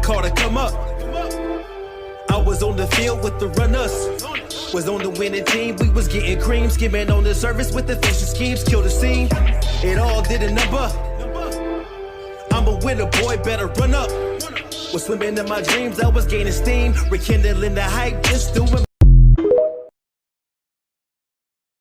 call to come up. I was on the field with the runners. Was on the winning team, we was getting cream. Skimming on the surface with the efficient schemes. Kill the scene, it all did a number. I'm a winner, boy, better run up. Was swimming in my dreams, I was gaining steam. Rekindling the hype, just doing